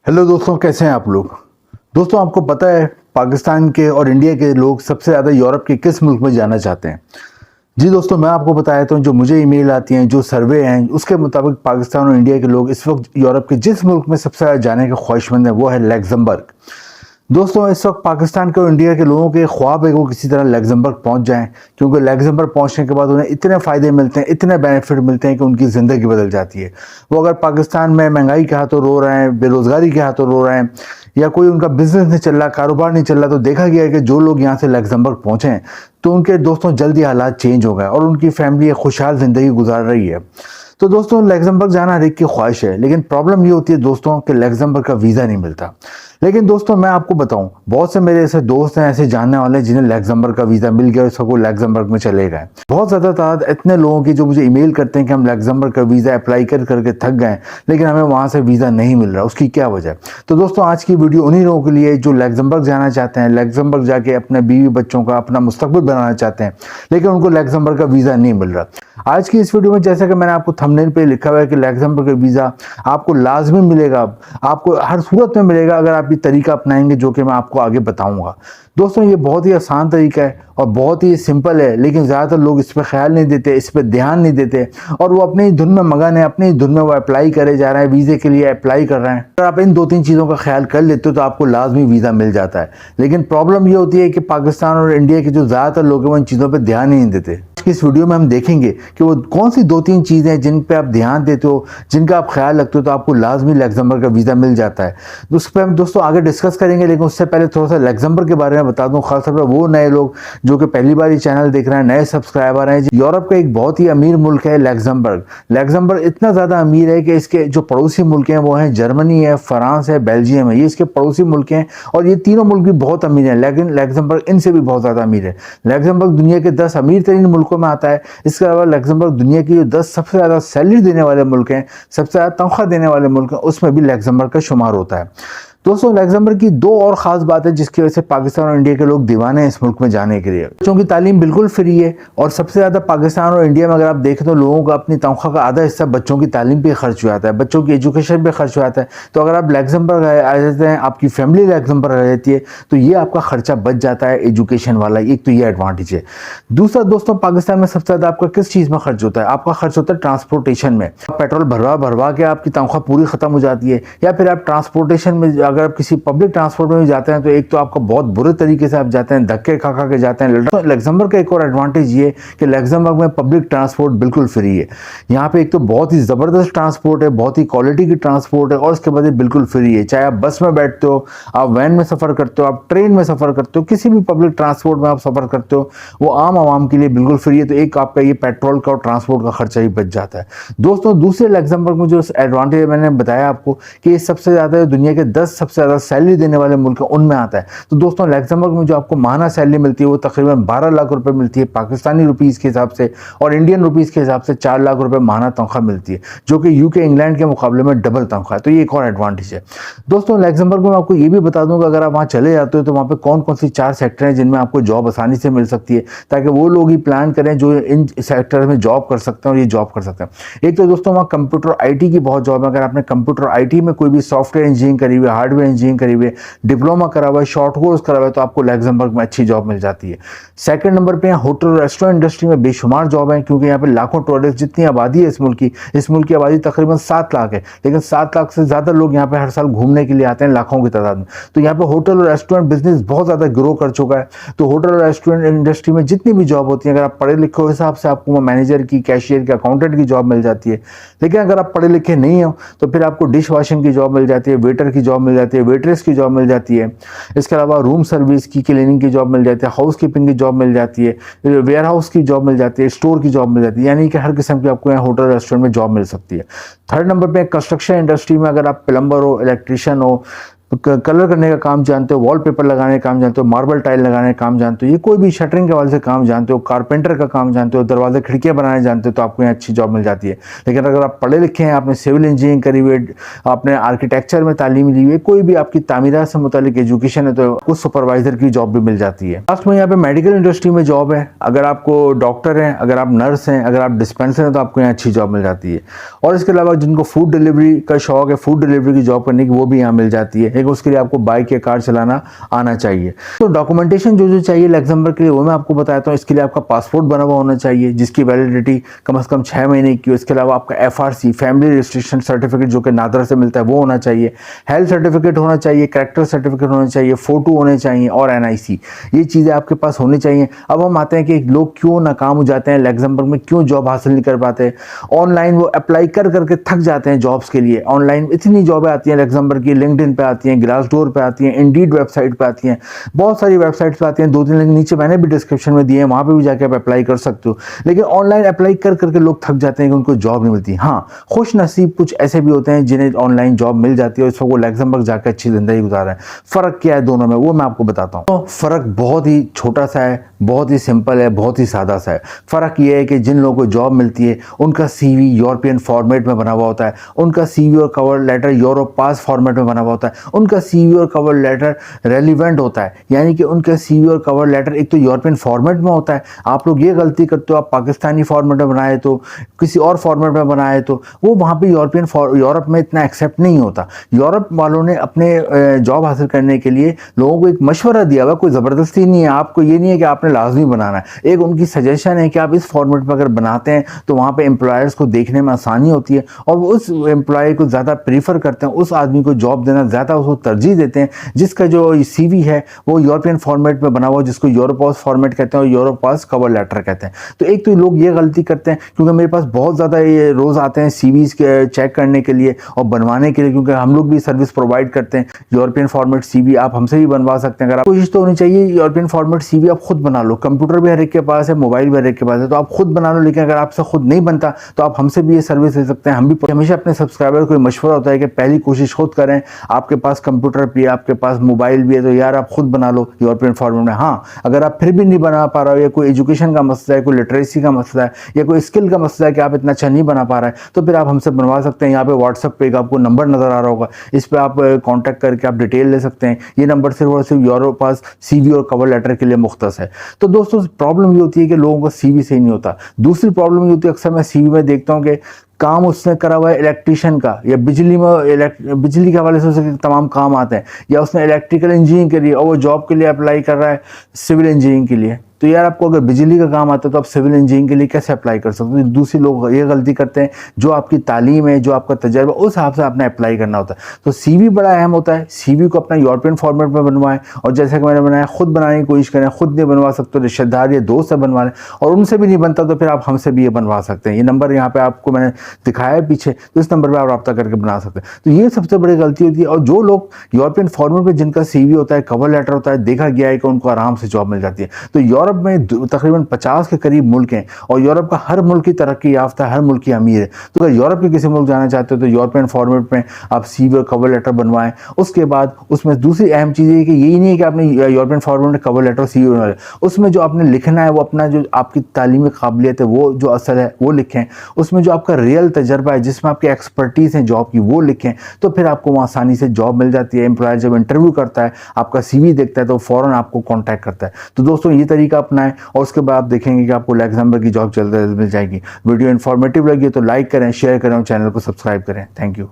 Hello दोस्तों, कैसे हैं आप लोग। दोस्तों, आपको पता है पाकिस्तान के और इंडिया के लोग सबसे ज़्यादा यूरोप के किस मुल्क में जाना चाहते हैं। जी दोस्तों, मैं आपको बताया तो जो मुझे ईमेल आती हैं, जो सर्वे हैं, उसके मुताबिक पाकिस्तान और इंडिया के लोग इस वक्त यूरोप के जिस मुल्क में सबसे ज़्यादा जाने के ख्वाहिशमंद हैं वो है लग्जमबर्ग। दोस्तों, इस वक्त पाकिस्तान के और इंडिया के लोगों के ख्वाब है कि वो किसी तरह लग्जमबर्ग पहुंच जाएं, क्योंकि लग्जमबर्ग पहुंचने के बाद उन्हें इतने फ़ायदे मिलते हैं, इतने बेनिफिट मिलते हैं कि उनकी ज़िंदगी बदल जाती है। वो अगर पाकिस्तान में महंगाई के हाथों रो रहे हैं, बेरोज़गारी के हाथों रो रहे हैं, या कोई उनका बिजनेस नहीं चल रहा, कारोबार नहीं चल रहा, तो देखा गया है कि जो लोग यहाँ से लग्जमबर्ग पहुँचे हैं तो उनके दोस्तों जल्दी हालात चेंज हो गए और उनकी फैमिली एक खुशहाल ज़िंदगी गुजार रही है। तो दोस्तों, लग्जमबर्ग जाना हर एक की ख्वाहिश है, लेकिन प्रॉब्लम ये होती है दोस्तों कि लग्जमबर्ग का वीज़ा नहीं मिलता। लेकिन दोस्तों, मैं आपको बताऊं, बहुत से मेरे ऐसे दोस्त हैं, ऐसे जानने वाले हैं जिन्हें लग्जमबर्ग का वीज़ा मिल गया और सबको लग्जमबर्ग में चले गए। बहुत ज़्यादा तादाद इतने लोगों की जो मुझे ईमेल करते हैं कि हम लग्जमबर्ग का वीज़ा अप्लाई करके थक गए, लेकिन हमें वहाँ से वीज़ा नहीं मिल रहा, उसकी क्या वजह। तो दोस्तों, आज की वीडियो उन्हीं लोगों के लिए जो लग्जमबर्ग जाना चाहते हैं, लग्जमबर्ग जाके अपने बीवी बच्चों का अपना मुस्तकबिल बनाना चाहते हैं, लेकिन उनको लग्जमबर्ग का वीज़ा नहीं मिल रहा। आज की इस वीडियो में, जैसा कि मैंने आपको थंबनेल पे लिखा हुआ है कि लग्जमबर्ग का वीज़ा आपको लाजमी मिलेगा, आपको हर सूरत में मिलेगा अगर आप ये तरीका अपनाएंगे जो कि मैं आपको आगे बताऊंगा। दोस्तों, ये बहुत ही आसान तरीका है और बहुत ही सिंपल है, लेकिन ज़्यादातर लोग इस पर ख्याल नहीं देते, इस पर ध्यान नहीं देते और वो अपनी ही धुन में मगन है, अपनी ही धुन में वो अप्लाई करे जा रहे हैं, वीज़े के लिए अप्लाई कर रहे हैं। अगर आप इन दो तीन चीज़ों का ख्याल कर लेते हो तो आपको लाजमी वीज़ा मिल जाता है। लेकिन प्रॉब्लम ये होती है कि पाकिस्तान और इंडिया के जो ज़्यादातर लोग हैं वो इन चीज़ों पर ध्यान ही नहीं देते। इस वीडियो में हम देखेंगे कि वो कौन सी दो तीन चीज़ें हैं जिन पे आप ध्यान देते हो, जिनका आप ख्याल रखते हो, तो आपको लाजमी लग्जमबर्ग का वीज़ा मिल जाता है। तो उस पर हम दोस्तों आगे डिस्कस करेंगे, लेकिन उससे पहले थोड़ा सा लग्जमबर्ग के बारे में बता दूं, खासतौर पर वो नए लोग जो कि पहली बार ये चैनल देख रहे हैं, नए सब्सक्राइबर हैं। यूरोप का एक बहुत ही अमीर मुल्क है लग्जमबर्ग। लग्जमबर्ग इतना ज़्यादा अमीर है कि इसके जो पड़ोसी मुल्क हैं वो हैं जर्मनी है, फ्रांस है, बेल्जियम है। ये इसके पड़ोसी मुल्क हैं और ये तीनों मुल्क भी बहुत अमीर हैं, लेकिन लग्जमबर्ग इनसे भी बहुत ज़्यादा अमीर है। लग्जमबर्ग दुनिया के 10 अमीर तरीन मुल्कों में आता है। इसके अलावा लग्जमबर्ग दुनिया की जो 10 सबसे ज़्यादा सैलरी देने वाले मुल्क हैं, सबसे ज़्यादा तनख्वाह देने वाले मुल्क हैं, उसमें भी लग्जमबर्ग का शुमार होता है। दोस्तों, लग्जमबर्ग की दो और ख़ास बात है जिसकी वजह से पाकिस्तान और इंडिया के लोग दीवाने हैं इस मुल्क में जाने के लिए। बच्चों की तालीम बिल्कुल फ्री है और सबसे ज़्यादा पाकिस्तान और इंडिया में अगर आप देखें तो लोगों का अपनी तनख्वाह का आधा हिस्सा बच्चों की तालीम पे खर्च हो जाता है, बच्चों की एजुकेशन पे खर्च हो जाता है। तो अगर आप लग्जमबर्ग आ जाते हैं, आपकी फैमिली लग्जमबर्ग आ जाती है, तो ये आपका खर्चा बच जाता है एजुकेशन वाला। एक तो ये एडवांटेज है। दूसरा दोस्तों, पाकिस्तान में सबसे ज़्यादा आपका किस चीज़ में खर्च होता है? आपका खर्च होता है ट्रांसपोर्टेशन में। पेट्रोल भरवा के आपकी तनख्वाह पूरी ख़त्म हो जाती है, या फिर आप ट्रांसपोर्टेशन में अगर आप किसी पब्लिक ट्रांसपोर्ट में भी जाते हैं तो एक तो आपका बहुत बुरे तरीके से आप जाते हैं, धक्के खा के जाते हैं। लग्जमबर्ग का एक और एडवांटेज ये कि लग्जमबर्ग में पब्लिक ट्रांसपोर्ट बिल्कुल फ्री है। यहाँ पे एक तो बहुत ही ज़बरदस्त ट्रांसपोर्ट है, बहुत ही क्वालिटी की ट्रांसपोर्ट है और उसके बाद बिल्कुल फ्री है। चाहे आप बस में बैठते हो, आप वैन में सफ़र करते हो, आप ट्रेन में सफ़र करते हो, किसी भी पब्लिक ट्रांसपोर्ट में आप सफ़र करते हो, वो आम आवाम के लिए बिल्कुल फ्री है। तो एक आपका ये पेट्रोल का और ट्रांसपोर्ट का खर्चा ही बच जाता है। दोस्तों, दूसरे लग्जमबर्ग में जो एडवांटेज मैंने बताया आपको कि ये सबसे ज़्यादा दुनिया के 10 सबसे ज़्यादा सैलरी देने वाले मुल्क हैं, उनमें आता है। तो दोस्तों, लग्जमबर्ग में जो आपको माहाना सैलरी मिलती है वो तकरीबन 12 लाख रुपए मिलती है पाकिस्तानी रुपीज़ के हिसाब से, और इंडियन रुपीज़ के हिसाब से 4 लाख रुपए माहाना तनख्वाह मिलती है, जो कि यूके इंग्लैंड के मुकाबले में डबल तनख्वाह है। तो ये एक और एडवांटेज है। दोस्तों, लग्जमबर्ग में आपको ये भी बता दूँ कि अगर आप वहाँ चले जाते हो तो वहाँ पर कौन कौन सी 4 सेक्टर हैं जिनमें आपको जॉब आसानी से मिल सकती है, ताकि वो लोग ही प्लान करें जो इन सेक्टर में जॉब कर सकते हैं और ये जॉब कर सकते हैं। एक तो दोस्तों, वहाँ कंप्यूटर IT की बहुत जॉब है। अगर आपने कंप्यूटर IT में कोई भी सॉफ्टवेयर इंजीनियरिंग करी हुई है, हार्डवेयर इंजीनियरिंग करी हुई है, डिप्लोमा करा हुआ है, शॉर्ट कोर्स करा हुआ है, तो आपको लग्जमबर्ग में अच्छी जॉब मिल जाती है। सेकंड नंबर पे होटल रेस्टोरेंट इंडस्ट्री में बेशुमार जॉब है, क्योंकि यहाँ पे लाखों टूरिस्ट, जितनी आबादी है इस मुल्क की आबादी तकरीबन 7 लाख है, लेकिन 7 लाख से ज़्यादा लोग यहाँ पे हर साल घूमने के लिए आते हैं, लाखों की तादाद में। तो यहाँ पे होटल और रेस्टोरेंट बिजनेस बहुत ज़्यादा ग्रो कर चुका है। तो होटल और रेस्टोरेंट इंडस्ट्री में जितनी भी जॉब होती है, अगर आप पढ़े लिखे हो हिसाब से आपको मैनेजर की, कैशियर की, अकाउंटेंट की जॉब मिल जाती है। लेकिन अगर आप पढ़े लिखे नहीं हो तो फिर आपको डिश वॉशिंग की जॉब मिल जाती है, वेटर की जॉब मिल जाती है, वेटरेस की जॉब मिल जाती है। इसके अलावा रूम सर्विस की, क्लीनिंग की जॉब मिल जाती है, हाउस कीपिंग की जॉब मिल जाती है, वेयर हाउस की जॉब मिल जाती है, स्टोर की जॉब मिल जाती है। यानी कि हर किस्म की आपको यहाँ होटल रेस्टोरेंट में जॉब मिल सकती है। थर्ड नंबर पे कंस्ट्रक्शन इंडस्ट्री में अगर आप प्लम्बर हो, इलेक्ट्रिशियन हो, कलर करने का काम जानते हो, वॉलपेपर लगाने का काम जानते हो, मार्बल टाइल लगाने का काम जानते हो, ये कोई भी शटरिंग के वाले से काम जानते हो, कारपेंटर का काम जानते हो, दरवाजे खिड़कियां बनाने जानते हो, तो आपको यहाँ अच्छी जॉब मिल जाती है। लेकिन अगर आप पढ़े लिखे हैं, आपने सिविल इंजीनियरिंग करी हुई है, आपने आर्किटेक्चर में तालीम ली हुई है, कोई भी आपकी तामीरात से मुतालिक एजुकेशन है, तो कुछ सुपरवाइजर की जॉब भी मिल जाती है। लास्ट में यहाँ पे मेडिकल इंडस्ट्री में जॉब है। अगर आपको डॉक्टर हैं, अगर आप नर्स हैं, अगर आप डिस्पेंसर हैं, तो आपको यहाँ अच्छी जॉब मिल जाती है। और इसके अलावा जिनको फूड डिलीवरी का शौक है, फूड डिलीवरी की जॉब करने की, वो भी यहाँ मिल जाती है। एक उसके लिए आपको बाइक या कार चलाना आना चाहिए। तो डॉक्यूमेंटेशन जो चाहिए लग्जमबर्ग के लिए, वो मैं आपको बताता हूँ। इसके लिए आपका पासपोर्ट बना हुआ होना चाहिए, जिसकी वैलिडिटी कम से कम 6 महीने की हो। इसके अलावा आपका FRC फैमिली रजिस्ट्रेशन सर्टिफिकेट जो कि नादरा से मिलता है, वो होना चाहिए। हेल्थ सर्टिफिकेट होना चाहिए, कैरेक्टर सर्टिफिकेट होना चाहिए, फोटो होने चाहिए और NIC, ये चीज़ें आपके पास होनी चाहिए। अब हम आते हैं कि लोग क्यों नाकाम हो जाते हैं लग्जमबर्ग में, क्यों जॉब हासिल नहीं कर पाते। ऑनलाइन वो अप्लाई कर करके थक जाते हैं जॉब्स के लिए। ऑनलाइन इतनी जॉबें आती हैं लग्जमबर्ग की, लिंक्डइन पे आती हैं, ग्लासडोर पे आती हैं, इंडीड वेबसाइट पे आती हैं, बहुत सारी वेबसाइट्स पे आती हैं। 2-3 लिंक नीचे मैंने भी डिस्क्रिप्शन में दिए हैं, वहाँ पे भी जाके आप अप्लाई कर सकते हो। लेकिन ऑनलाइन अप्लाई कर करके लोग थक जाते हैं कि उनको जॉब नहीं मिलती। हाँ, खुश नसीब कुछ ऐसे भी होते हैं जिन्हें ऑनलाइन जॉब मिल जाती है और इस वक्त वो लग्जमबर्ग जाकर अच्छी जिंदगी गुजार रहे हैं। फ़र्क क्या है दोनों में, वो मैं आपको बताता हूँ। तो फ़र्क बहुत ही छोटा सा है, बहुत ही सिंपल है, बहुत ही सादा सा है। फ़र्क ये है कि जिन लोगों को जॉब मिलती है उनका CV यूरोपियन फॉर्मेट में बना हुआ होता है, उनका CV और कवर लेटर यूरोप पास फॉर्मेट में बना हुआ होता है, उनका CV और कवर लेटर रेलिवेंट होता है, यानी कि उनका CV और कवर लेटर एक तो यूरोपियन फॉर्मेट में होता है। आप लोग ये गलती करते हो, आप पाकिस्तानी फॉर्मेट में बनाए तो, किसी और फॉर्मेट में बनाए तो, वो वहाँ पे यूरोप में इतना एक्सेप्ट नहीं होता। यूरोप वालों ने अपने जॉब हासिल करने के लिए लोगों को एक मशवरा दिया हुआ, कोई ज़बरदस्ती नहीं है। आपको ये नहीं है कि आपने लाजमी बनाना है, एक उनकी सजेशन है कि आप इस फॉर्मेट में अगर बनाते हैं तो वहाँ पे एम्प्लॉयर्स को देखने में आसानी होती है और वो उस एम्प्लॉय को ज़्यादा प्रीफर करते हैं, उस आदमी को जॉब देना ज़्यादा उसको तरजीह देते हैं जिसका जो CV है वो यूरोपियन फॉर्मेट में बना हुआ, जिसको यूरोपास फॉर्मेट कहते हैं और यूरोपास कवर लेटर कहते हैं। तो एक तो लोग ये गलती करते हैं, क्योंकि मेरे पास बहुत ज़्यादा ये रोज़ आते हैं CVs के चेक करने के लिए और बनवाने के लिए, क्योंकि हम लोग भी सर्विस प्रोवाइड करते हैं। यूरोपियन फॉर्मेट CV आप हमसे भी बनवा सकते हैं। अगर आप कोशिश तो होनी चाहिए यूरोपियन फॉर्मेट CV आप खुद बना लो। कंप्यूटर भी हर एक के पास है, मोबाइल भी हर एक के पास है, तो आप खुद बना लो। लेकिन अगर आपसे खुद नहीं बनता तो आप हमसे भी ये सर्विस ले सकते हैं। हम भी हमेशा अपने सब्सक्राइबर को मशवरा होता है कि पहली कोशिश खुद करें। आपके पास कंप्यूटर भी है, आपके पास मोबाइल भी है, तो यार आप खुद बना लो यूरोपियन फॉर्मेट में। हाँ, अगर आप फिर भी नहीं बना पा रहे हो, या कोई एजुकेशन का मसला है, कोई लिटरेसी का मसला है, या कोई स्किल का मसला है कि आप इतना अच्छा नहीं बना पा रहे हैं, तो फिर आप हमसे बनवा सकते हैं। यहाँ पे व्हाट्सएप पे आपको नंबर नजर आ रहा होगा, इस पर आप कॉन्टैक्ट करके आप डिटेल ले सकते हैं। ये नंबर सिर्फ और सिर्फ यूरोपास CV और कवर लेटर के लिए मुख्तस है। तो दोस्तों प्रॉब्लम ये होती है कि लोगों का CV सही नहीं होता। दूसरी प्रॉब्लम ये होती है, अक्सर मैं CV में देखता हूँ कि काम उसने करा हुआ है इलेक्ट्रिशियन का, या बिजली के हवाले से उसके तमाम काम आते हैं, या उसने इलेक्ट्रिकल इंजीनियरिंग के लिए और वो जॉब के लिए अप्लाई कर रहा है सिविल इंजीनियरिंग के लिए। तो यार आपको अगर बिजली का काम आता है तो आप सिविल इंजीनियरिंग के लिए कैसे अप्लाई कर सकते हो? दूसरे लोग ये गलती करते हैं, जो आपकी तालीम है, जो आपका तजर्बा, उस हिसाब से आपने अप्लाई करना होता है। तो CV बड़ा अहम होता है। CV को अपना यूरोपियन फॉर्मेट में बनवाएं, और जैसे कि मैंने बनाया खुद बनाने की कोशिश करें। खुद नहीं बनवा सकते तो रिश्तेदार या दोस्त से बनवा लें, और उनसे भी नहीं बनता तो फिर आप हमसे भी ये बनवा सकते हैं। ये नंबर यहाँ पे आपको मैंने दिखाया है पीछे, तो इस नंबर पर आप रब्ता करके बना सकते हैं। तो ये सबसे बड़ी गलती होती है। और जो लोग यूरोपियन फॉर्मेट में जिनका CV होता है, कवर लेटर होता है, देखा गया है कि उनको आराम से जॉब मिल जाती है। तो यूरोप में तकरीबन 50 के करीब मुल्क हैं, और यूरोप का हर मुल्क की तरक्की याफ्ता है, हर मुल्क की अमीर है। तो अगर यूरोप के किसी मुल्क जाना चाहते हो तो यूरोपियन फॉर्मेट में आप CV और कवर लेटर बनवाएं। उसके बाद उसमें दूसरी अहम चीज़ ये कि यही नहीं है कि आपने यूरोपियन फॉर्मेट में कवर लेटर और CV बनवाए, उसमें जो आपने लिखना है वो अपना जो आपकी तालीमी काबिलियत है, वो जो असल है वो लिखें। उसमें जो आपका रियल तजर्बा है, जिसमें आपकी एक्सपर्टीज़ है जॉब की, वो लिखें। तो फिर आपको वहाँ आसानी से जॉब मिल जाती है। एम्प्लॉयर जब इंटरव्यू करता है, आपका CV देखता है, तो फ़ौरन आपको कॉन्टैक्ट करता है। तो दोस्तों ये तरीका अपनाएं, और उसके बाद आप देखेंगे कि आपको लग्जमबर्ग की जॉब जल्द मिल जाएगी। वीडियो इन्फॉर्मेटिव लगी तो लाइक करें, शेयर करें और चैनल को सब्सक्राइब करें। Thank you.